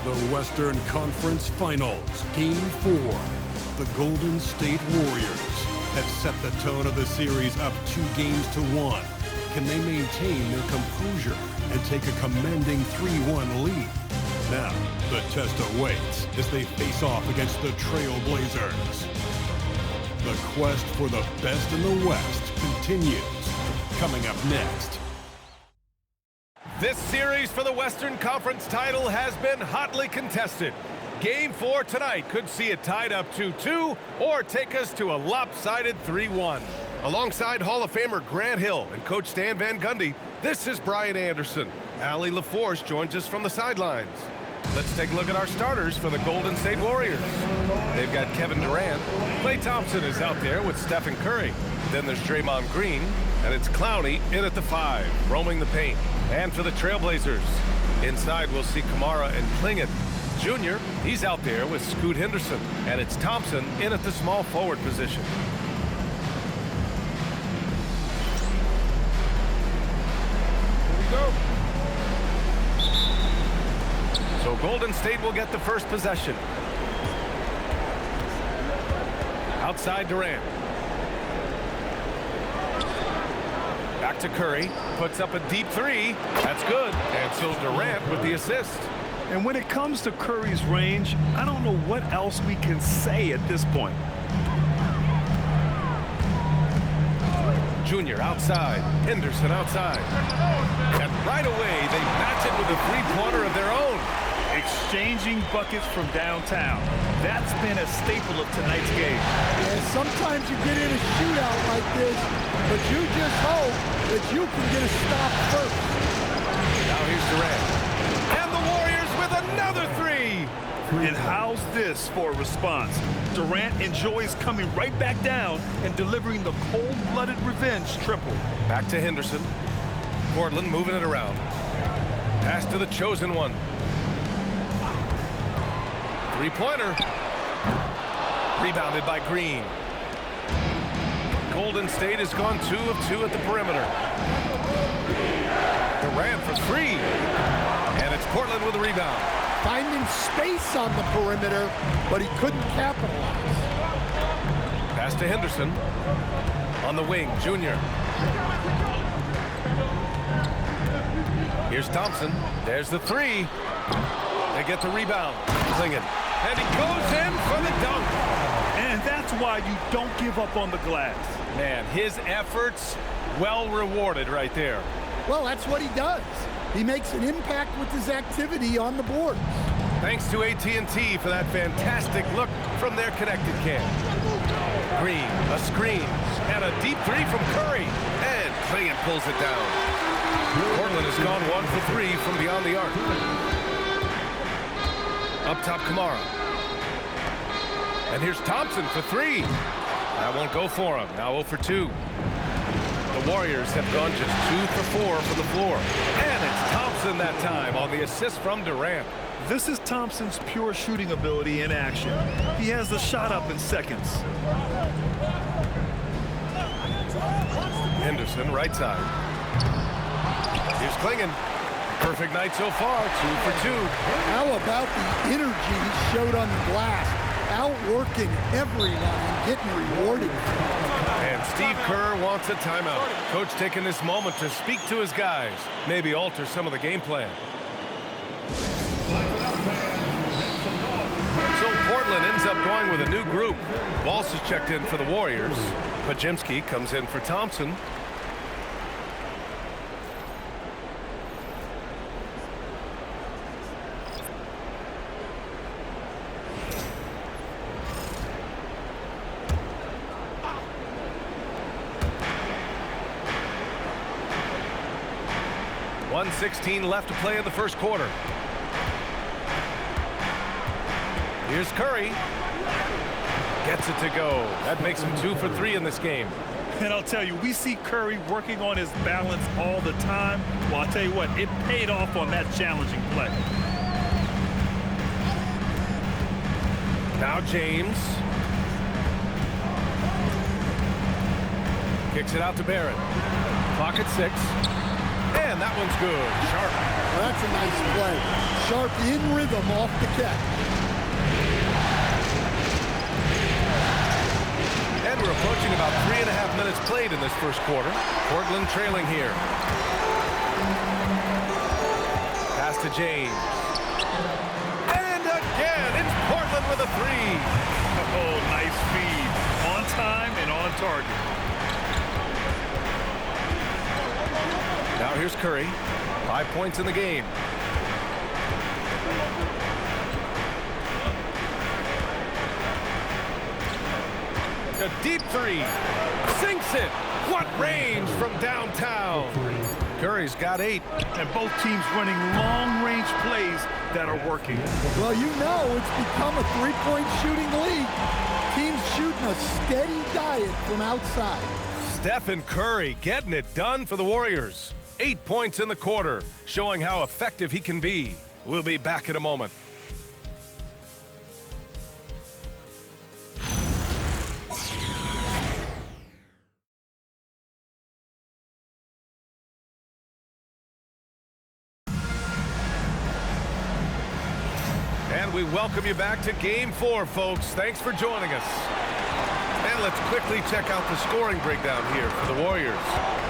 The Western Conference Finals, Game 4. The Golden State Warriors have set the tone of the series up 2-1. Can they maintain their composure and take a commanding 3-1 lead? Now, the test awaits as they face off against the Trail Blazers. The quest for the best in the West continues. Coming up next. This series for the Western Conference title has been hotly contested. Game 4 tonight could see it tied up 2-2 or take us to a lopsided 3-1. Alongside Hall of Famer Grant Hill and Coach Stan Van Gundy, this is Brian Anderson. Allie LaForce joins us from the sidelines. Let's take a look at our starters for the Golden State Warriors. They've got Kevin Durant. Klay Thompson is out there with Stephen Curry. Then there's Draymond Green, and it's Clowney in at the 5, roaming the paint. And for the Trailblazers, inside we'll see Kamara and Klingit. Junior, he's out there with Scoot Henderson, and it's Thompson in at the small forward position. Here we go. So Golden State will get the first possession. Outside Durant. Back to Curry. Puts up a deep 3. That's good. And so Durant with the assist. And when it comes to Curry's range, I don't know what else we can say at this point. Junior outside. Henderson outside. And right away, they match it with a three-pointer of their own. Exchanging buckets from downtown. That's been a staple of tonight's game. And sometimes you get in a shootout like this, but you just hope that you can get a stop first. Now here's Durant. And the Warriors with another 3. And how's this for a response? Durant enjoys coming right back down and delivering the cold-blooded revenge triple. Back to Henderson. Portland moving it around. Pass to the chosen one. Three-pointer. Rebounded by Green. Golden State has gone 2 of 2 at the perimeter. Durant for 3. And it's Portland with a rebound. Finding space on the perimeter, but he couldn't capitalize. Pass to Henderson. On the wing, Junior. Here's Thompson. There's the 3. They get the rebound. Klingit. And he goes in for the dunk. And that's why you don't give up on the glass. Man, his efforts well rewarded right there. Well, that's what he does. He makes an impact with his activity on the board. Thanks to AT&T for that fantastic look from their connected cam. Green, a screen, and a deep 3 from Curry. And Klingit pulls it down. Portland has gone 1 for 3 from beyond the arc. Up top, Kamara. And here's Thompson for 3. That won't go for him. Now 0 for 2. The Warriors have gone just 2 for 4 from the floor. And it's Thompson that time on the assist from Durant. This is Thompson's pure shooting ability in action. He has the shot up in seconds. Henderson, right side. Here's Klingit. Perfect night so far, 2 for 2. How about the energy he showed on the glass? Outworking everyone and getting rewarded. And Steve Kerr wants a timeout. Coach taking this moment to speak to his guys, maybe alter some of the game plan. So Portland ends up going with a new group. Walsh is checked in for the Warriors. Podziemski comes in for Thompson. .16 left to play in the first quarter. Here's Curry. Gets it to go. That makes him 2 for 3 in this game. And I'll tell you, we see Curry working on his balance all the time. Well, I'll tell you what, it paid off on that challenging play. Now James. Kicks it out to Barrett. Clock at 6. And that one's good. Sharp. Well, that's a nice play. Sharp in rhythm off the catch. And we're approaching about 3.5 minutes played in this first quarter. Portland trailing here. Pass to James. And again, it's Portland with a three. Oh, nice feed. On time and on target. Now here's Curry. 5 points in the game. A deep three. Sinks it. What range from downtown. Curry's got 8. And both teams running long-range plays that are working. Well, you know it's become a three-point shooting league. Teams shooting a steady diet from outside. Stephen Curry getting it done for the Warriors. 8 points in the quarter, showing how effective he can be. We'll be back in a moment. And we welcome you back to Game 4, folks. Thanks for joining us. And let's quickly check out the scoring breakdown here for the Warriors.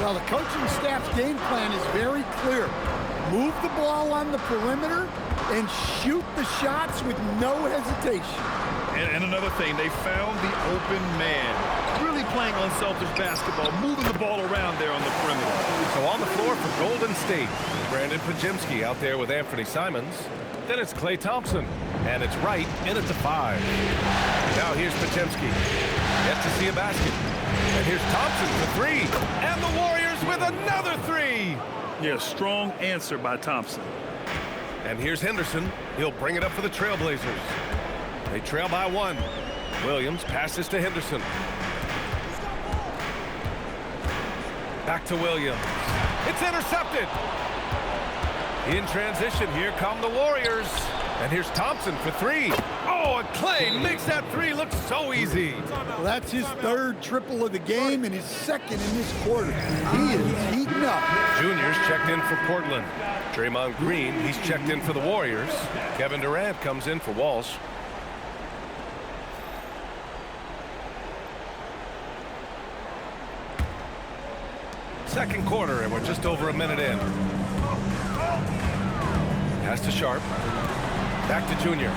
Well, the coaching staff's game plan is very clear. Move the ball on the perimeter and shoot the shots with no hesitation. And another thing, they found the open man. Really playing unselfish basketball, moving the ball around there on the perimeter. So on the floor for Golden State, Brandon Podziemski out there with Anthony Simons. Then it's Klay Thompson, and it's Wright in at the 5. Now here's Podziemski. Yet to see a basket. And here's Thompson for 3. And the Warriors with another 3. Yeah, strong answer by Thompson. And here's Henderson. He'll bring it up for the Trailblazers. They trail by 1. Williams passes to Henderson. Back to Williams. It's intercepted. In transition, here come the Warriors. And here's Thompson for 3. Oh, and Klay makes that 3 look so easy. Well, that's his third triple of the game and his second in this quarter. He is heating up. Junior's checked in for Portland. Draymond Green, he's checked in for the Warriors. Kevin Durant comes in for Walsh. Second quarter, and we're just over a minute in. Pass to Sharp. Back to Junior.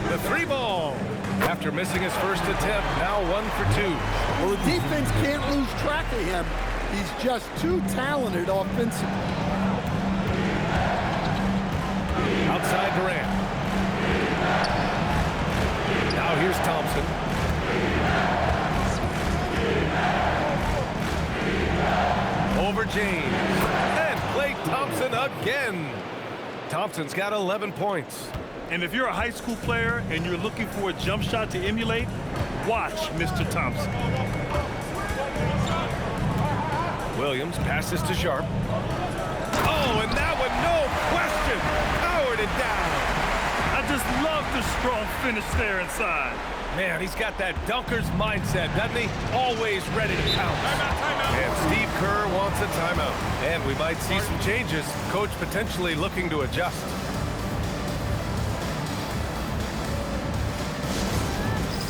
The 3 ball. After missing his first attempt, now 1 for 2. Well, the defense can't lose track of him. He's just too talented offensively. Outside Durant. Now here's Thompson. Over James. And Klay Thompson again. Thompson's got 11 points. And if you're a high school player and you're looking for a jump shot to emulate, watch Mr. Thompson. Williams passes to Sharp. Oh, and that one, no question, powered it down. I just love the strong finish there inside. Man, he's got that dunker's mindset, doesn't he? Always ready to pounce. Timeout. And Steve Kerr wants a timeout. And we might see some changes. Coach potentially looking to adjust.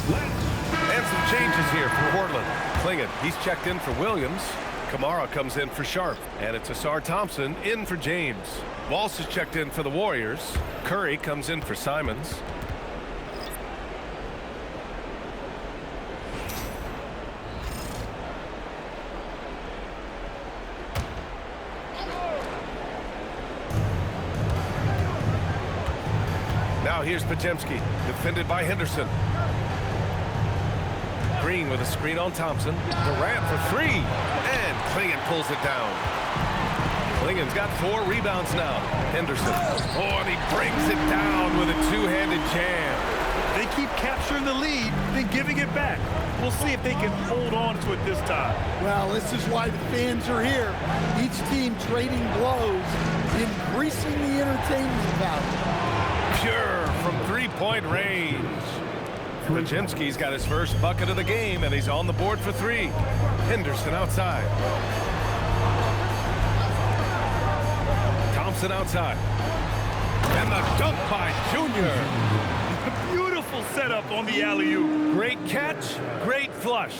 And some changes here for Portland. Clingan, he's checked in for Williams. Kamara comes in for Sharp. And it's Asar Thompson in for James. Walsh is checked in for the Warriors. Curry comes in for Simons. Now here's Podziemski, defended by Henderson. Green with a screen on Thompson. Durant for 3. And Clingan pulls it down. Clingan's got 4 rebounds now. Henderson. Oh, and he brings it down with a two-handed jam. They keep capturing the lead, then giving it back. We'll see if they can hold on to it this time. Well, this is why the fans are here. Each team trading blows, increasing the entertainment value. Pure from three-point range. Podziemski's got his first bucket of the game, and he's on the board for 3. Henderson outside. Thompson outside. And the dunk by Junior. Beautiful setup on the alley-oop. Great catch, great flush.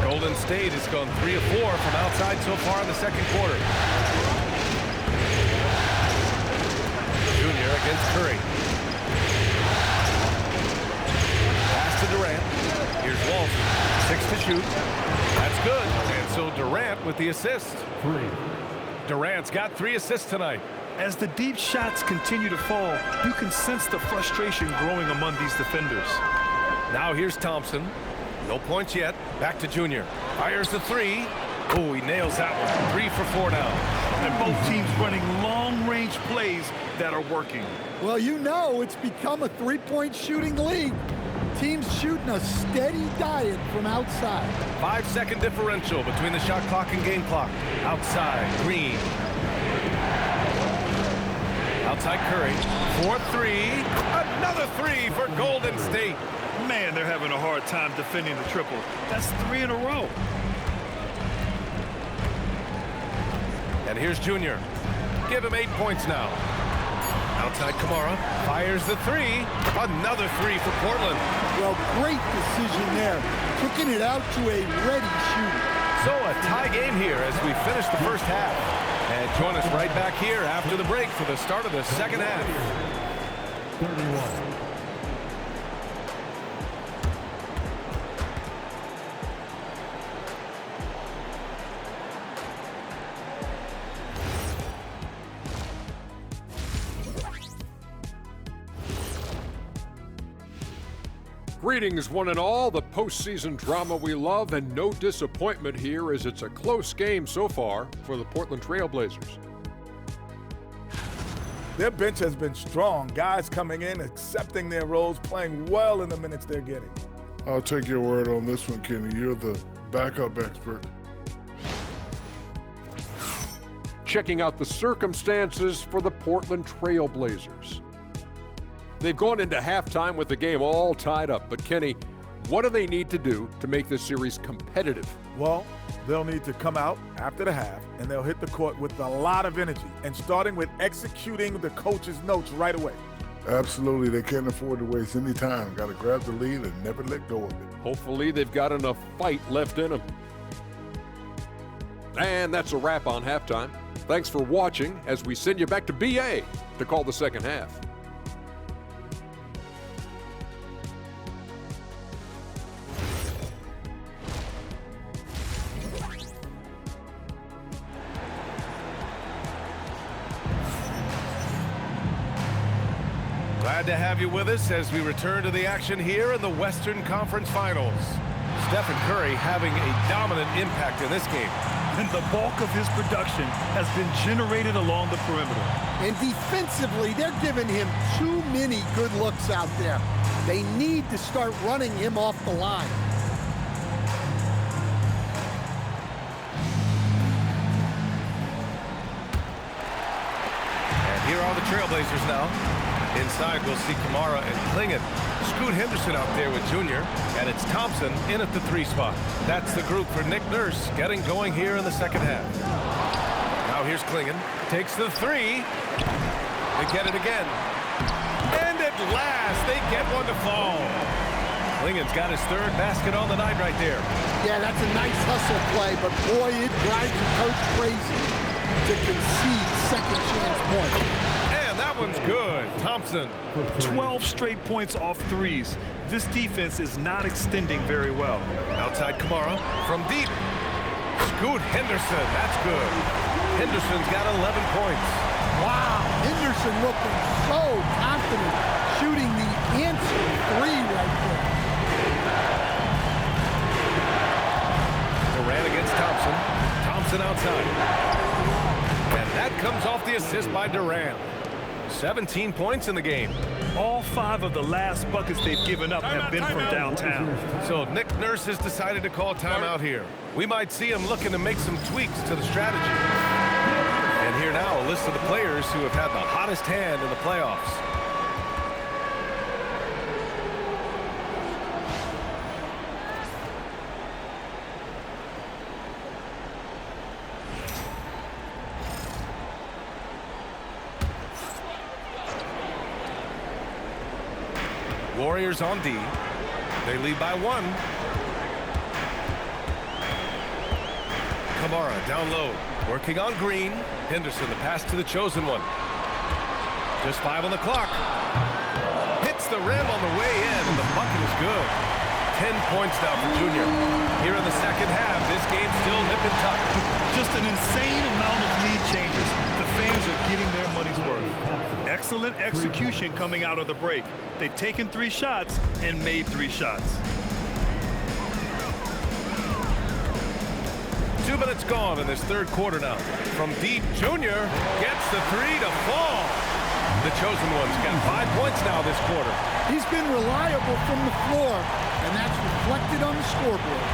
Golden State has gone 3 of 4 from outside so far in the second quarter. Junior against Curry. Pass to Durant. Here's Walsh. 6 to shoot. That's good. And so Durant with the assist. Durant's got 3 assists tonight. As the deep shots continue to fall, you can sense the frustration growing among these defenders. Now here's Thompson. No points yet. Back to Junior. Fires the 3. Oh, he nails that one. 3 for 4 now. And both teams running long-range plays that are working. Well, you know it's become a three-point shooting league. Teams shooting a steady diet from outside. 5-second differential between the shot clock and game clock. Outside, Green. Outside Curry. 4-3. Another 3 for Golden State. Man, they're having a hard time defending the triple. That's 3 in a row. And here's Junior. Give him 8 points now. Outside Kamara. Fires the 3. Another 3 for Portland. Well, great decision there. Kicking it out to a ready shooter. So a tie game here as we finish the first half. And join us right back here after the break for the start of the second half. 31. Greetings, one and all. The postseason drama we love, and no disappointment here as it's a close game so far for the Portland Trail Blazers. Their bench has been strong. Guys coming in, accepting their roles, playing well in the minutes they're getting. I'll take your word on this one, Kenny. You're the backup expert. Checking out the circumstances for the Portland Trail Blazers. They've gone into halftime with the game all tied up, but Kenny, what do they need to do to make this series competitive? Well, they'll need to come out after the half, and they'll hit the court with a lot of energy, and starting with executing the coach's notes right away. Absolutely, they can't afford to waste any time. Got to grab the lead and never let go of it. Hopefully they've got enough fight left in them. And that's a wrap on halftime. Thanks for watching as we send you back to BA to call the second half. Glad to have you with us as we return to the action here in the Western Conference Finals. Stephen Curry having a dominant impact in this game. And the bulk of his production has been generated along the perimeter. And defensively, they're giving him too many good looks out there. They need to start running him off the line. And here are the Trailblazers now. Inside, we'll see Kamara and Clingan. Scoot Henderson out there with Junior, and it's Thompson in at the 3 spot. That's the group for Nick Nurse getting going here in the second half. Now here's Clingan. Takes the 3. They get it again. And at last, they get one to fall. Clingan's got his 3rd basket on the night right there. Yeah, that's a nice hustle play, but boy, it drives the coach crazy to concede second chance points. That one's good. Thompson. 12 straight points off threes. This defense is not extending very well. Outside Kamara from deep. Scoot Henderson. That's good. Henderson's got 11 points. Wow. Henderson looking so confident shooting the answer 3 right there. Durant against Thompson. Thompson outside. And that comes off the assist by Durant. 17 points in the game. All 5 of the last buckets they've given up have been from downtown. So Nick Nurse has decided to call timeout here. We might see him looking to make some tweaks to the strategy. And here now, a list of the players who have had the hottest hand in the playoffs. Warriors on D. They lead by 1. Kamara down low, working on Green. Henderson, the pass to the chosen one. Just 5 on the clock. Hits the rim on the way in, and the bucket is good. 10 points now for Junior. Here in the second half, this game's still nip and tuck. Just an insane amount of lead changes. The fans are getting their money's worth. Excellent execution coming out of the break. They've taken 3 shots and made 3 shots. 2 minutes gone in this third quarter now. From deep, Junior gets the 3 to fall. The chosen one's got 5 points now this quarter. He's been reliable from the floor, and that's reflected on the scoreboard.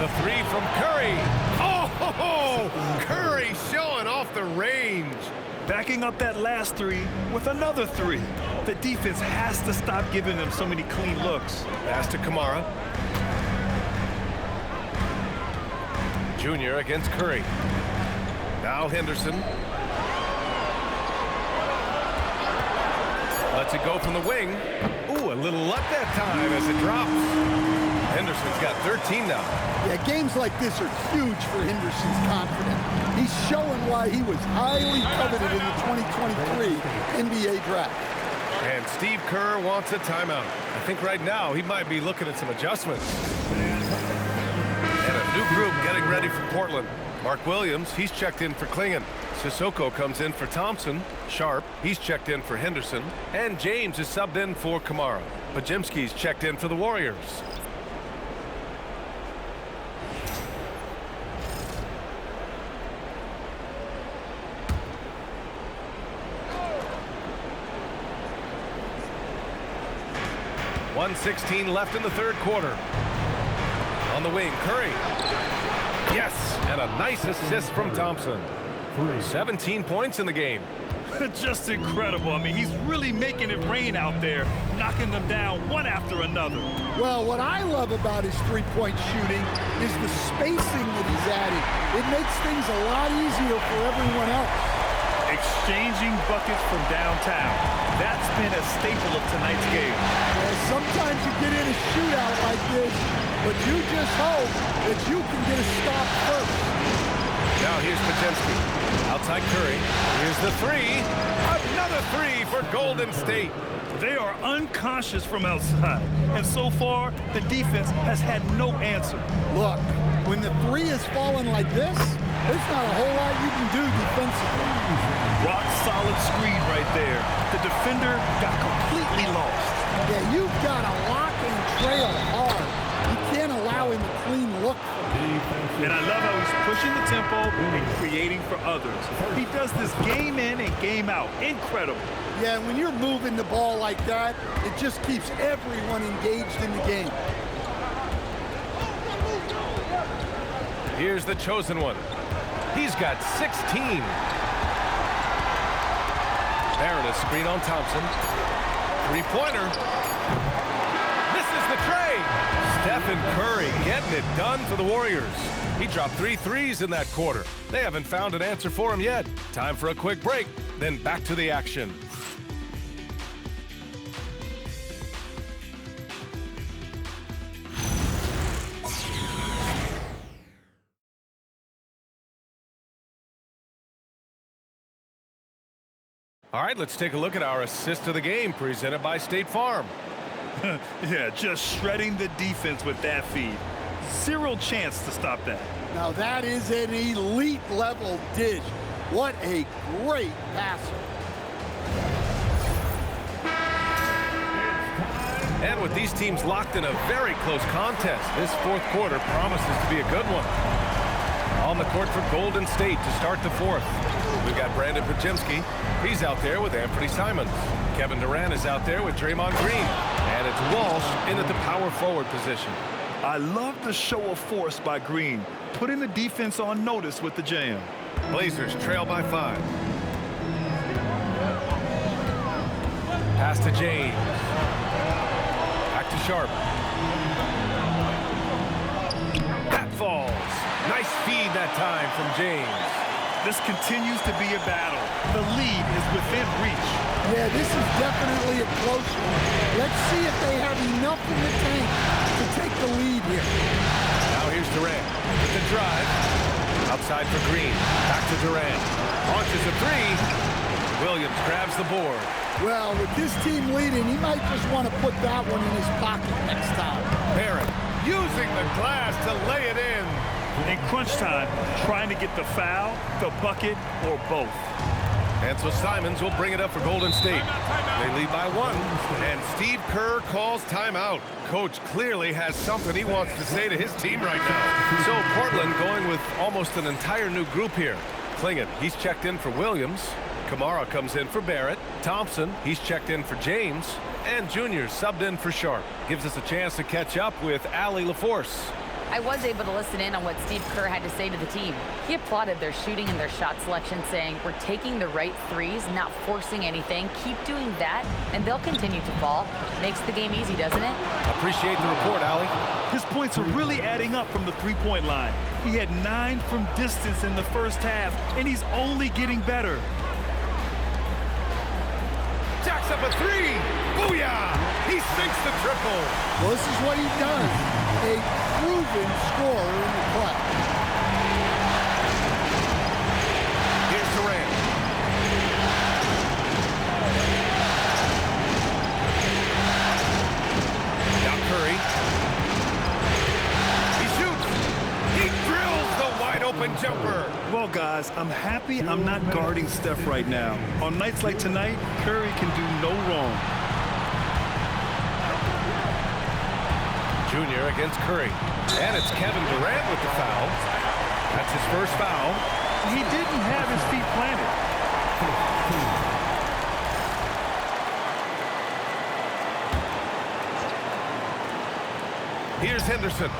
The 3 from Curry. Oh, Curry showing off the range. Backing up that last 3 with another 3. The defense has to stop giving them so many clean looks. Pass to Kamara. Junior against Curry. Now Henderson. Lets it go from the wing. Ooh, a little luck that time as it drops. Henderson's got 13 now. Yeah, games like this are huge for Henderson's confidence. He's showing why he was highly coveted in the 2023 NBA draft. And Steve Kerr wants a timeout. I think right now he might be looking at some adjustments. And a new group getting ready for Portland. Mark Williams, he's checked in for Klingon. Sissoko comes in for Thompson. Sharp, he's checked in for Henderson. And James is subbed in for Kamara. Podziemski's checked in for the Warriors. .116 left in the third quarter. On the wing, Curry. Yes, and a nice assist from Thompson. 17 points in the game. Just incredible. I mean, he's really making it rain out there, knocking them down one after another. Well, what I love about his three-point shooting is the spacing that he's adding. It makes things a lot easier for everyone else. Exchanging buckets from downtown. That's been a staple of tonight's game. Well, sometimes you get in a shootout like this, but you just hope that you can get a stop first. Now here's Podziemski. Outside Curry. Here's the 3. Another 3 for Golden State. They are unconscious from outside. And so far, the defense has had no answer. Look, when the 3 is falling like this, there's not a whole lot you can do defensively. Rock solid screen right there. The defender got completely lost. Yeah, you've got to lock and trail hard. You can't allow him a clean look. And I love how he's pushing the tempo and creating for others. He does this game in and game out. Incredible. Yeah, when you're moving the ball like that, it just keeps everyone engaged in the game. Here's the chosen one. He's got 16. Meredith screen on Thompson. Three-pointer. Misses the tray. Stephen Curry getting it done for the Warriors. He dropped 3 threes in that quarter. They haven't found an answer for him yet. Time for a quick break, then back to the action. All right, let's take a look at our assist of the game presented by State Farm. Yeah, just shredding the defense with that feed. Zero chance to stop that. Now that is an elite level dish. What a great passer. And with these teams locked in a very close contest, this fourth quarter promises to be a good one. On the court for Golden State to start the fourth. We've got Brandon Podziemski. He's out there with Anthony Simons. Kevin Durant is out there with Draymond Green. And it's Walsh in at the power forward position. I love the show of force by Green, putting the defense on notice with the jam. Blazers trail by 5. Pass to James. Back to Sharp. That falls. Nice feed that time from James. This continues to be a battle. The lead is within reach. Yeah, this is definitely a close one. Let's see if they have enough in the tank to take the lead here. Now here's Durant with the drive. Outside for Green. Back to Durant. Launches a three. Williams grabs the board. Well, with this team leading, he might just want to put that one in his pocket next time. Barrett using the glass to lay it in. In crunch time, trying to get the foul, the bucket, or both. And so Simons will bring it up for Golden State. They lead by one, and Steve Kerr calls timeout. Coach clearly has something he wants to say to his team right now. So Portland going with almost an entire new group here. Clingan, he's checked in for Williams. Kamara comes in for Barrett. Thompson, he's checked in for James. And Junior subbed in for Sharp. Gives us a chance to catch up with Allie LaForce. I was able to listen in on what Steve Kerr had to say to the team. He applauded their shooting and their shot selection, saying, we're taking the right threes, not forcing anything. Keep doing that, and they'll continue to fall. Makes the game easy, doesn't it? Appreciate the report, Allie. His points are really adding up from the three-point line. He had 9 from distance in the first half, and he's only getting better. Jacks up a three. Booyah! He sinks the triple. Well, this is what he does. A proven scorer in the clutch. Here's Durant. Now Curry. He shoots. He drills the wide open jumper. Well, guys, I'm happy I'm not guarding Steph right now. On nights like tonight, Curry can do no wrong. Junior against Curry. And it's Kevin Durant with the foul. That's his first foul. He didn't have his feet planted. Here's Henderson.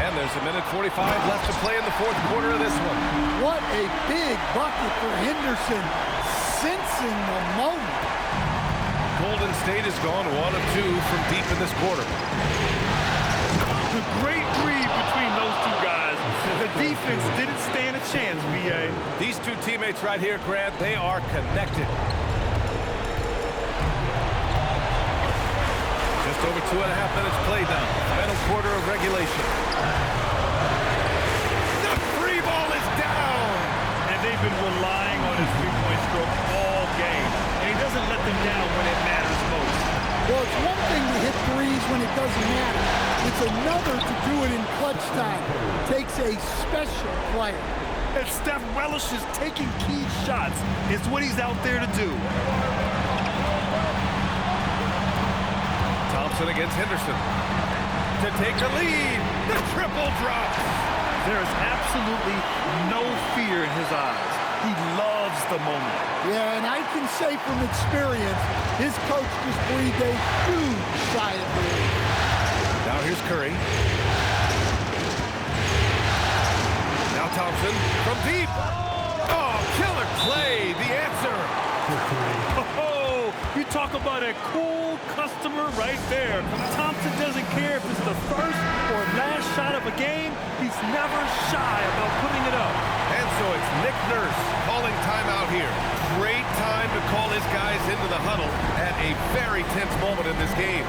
And there's a minute 45 left to play in the fourth quarter of this one. What a big bucket for Henderson, sensing the moment. Golden State has gone 1 of 2 from deep in this quarter. The great read between those two guys. The defense didn't stand a chance, B.A. These two teammates right here, Grant, they are connected. Just over 2.5 minutes played now. Final quarter of regulation. The free ball is down! And they've been relying on his three-point stroke all game. And he doesn't let them down when it matters most. Well, it's one thing to hit threes when it doesn't matter. It's another to do it in clutch time. Takes a special player. And Steph relishes taking key shots. It's what he's out there to do. Thompson against Henderson. To take the lead. The triple drops. There is absolutely no fear in his eyes. He loves the moment. Yeah, and I can say from experience, his coach just breathed a huge sigh of relief. Now here's Curry. Now Thompson from deep. Oh, killer play. The answer. Oh, you talk about a cool customer right there. Thompson doesn't care if it's the first or last shot of a game. He's never shy about putting it up. And so it's Nick Nurse calling timeout here. Great time to call his guys into the huddle at a very tense moment in this game.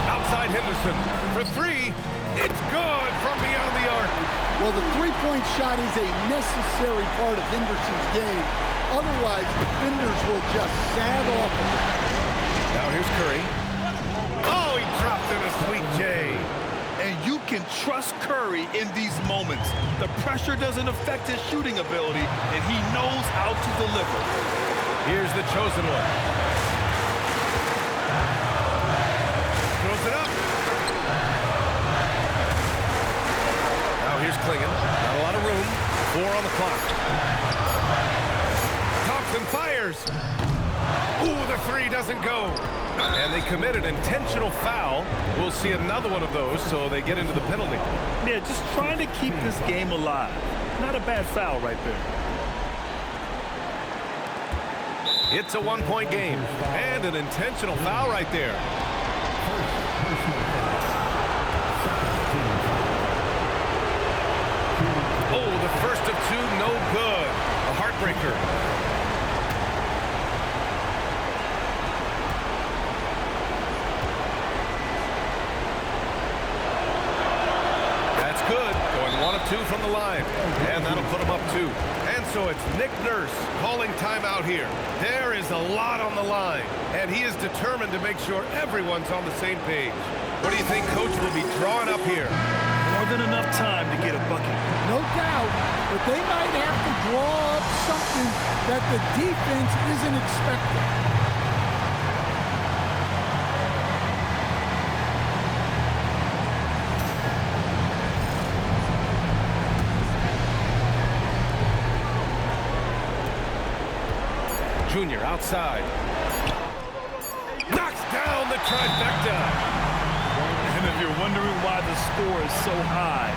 Outside Henderson for three. It's good from beyond the arc. Well, the three-point shot is a necessary part of Henderson's game. Otherwise, defenders will just sag off of it. Now here's Curry. Oh, he dropped in a sweet J. And you can trust Curry in these moments. The pressure doesn't affect his shooting ability, and he knows how to deliver. Here's the chosen one. Throws it up. Now here's Clingan. Not a lot of room. 4 on the clock. Thompson fires. Ooh, the three doesn't go. And they commit an intentional foul. We'll see another one of those, so they get into the penalty. Yeah, just trying to keep this game alive. Not a bad foul right there. It's a one-point game. And an intentional foul right there. Oh, the first of two, no good. A heartbreaker. That's good. Going 1 of 2 from the line. And that'll put him up 2. And so it's Nick Nurse calling timeout here. There is a lot on the line. And he is determined to make sure everyone's on the same page. What do you think Coach will be drawing up here? More than enough time to get a bucket. No doubt, but they might have to draw up something that the defense isn't expecting. Junior outside. Knocks down the trifecta. And if you're wondering why the score is so high,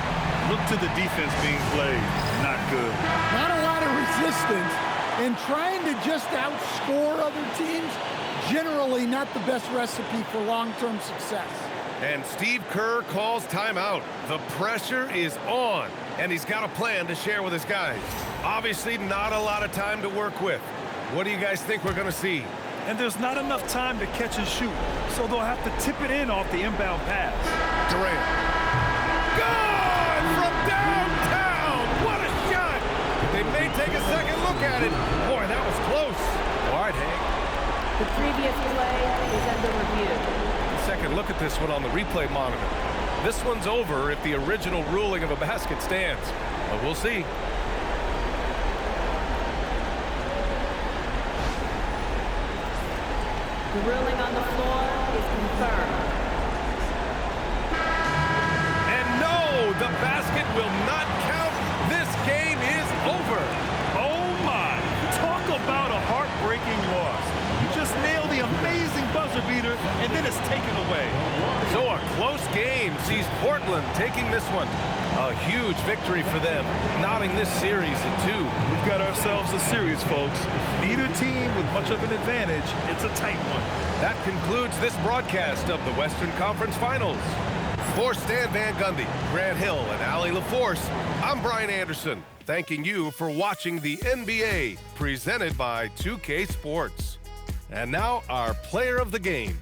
look to the defense being played. Not good. Not a lot of resistance, and trying to just outscore other teams, generally not the best recipe for long-term success. And Steve Kerr calls timeout. The pressure is on, and he's got a plan to share with his guys. Obviously, not a lot of time to work with. What do you guys think we're going to see? And there's not enough time to catch and shoot, so they'll have to tip it in off the inbound pass. Durant. Gone from downtown! What a shot! They may take a second look at it. Boy, that was close. All right, Hank. The previous play is under review. Second look at this one on the replay monitor. This one's over if the original ruling of a basket stands. But we'll see. The ruling on the floor is confirmed. And no, the basket will not count. This game is over. Oh my! Talk about a heartbreaking loss. You just nailed the amazing buzzer beater, and then it's taken away. So a close game sees Portland taking this one. A huge victory for them, knotting this series in 2. We've got ourselves a series, folks. Neither team with much of an advantage. It's a tight one. That concludes this broadcast of the Western Conference Finals. For Stan Van Gundy, Grant Hill, and Allie LaForce, I'm Brian Anderson, thanking you for watching the NBA, presented by 2K Sports. And now, our player of the game.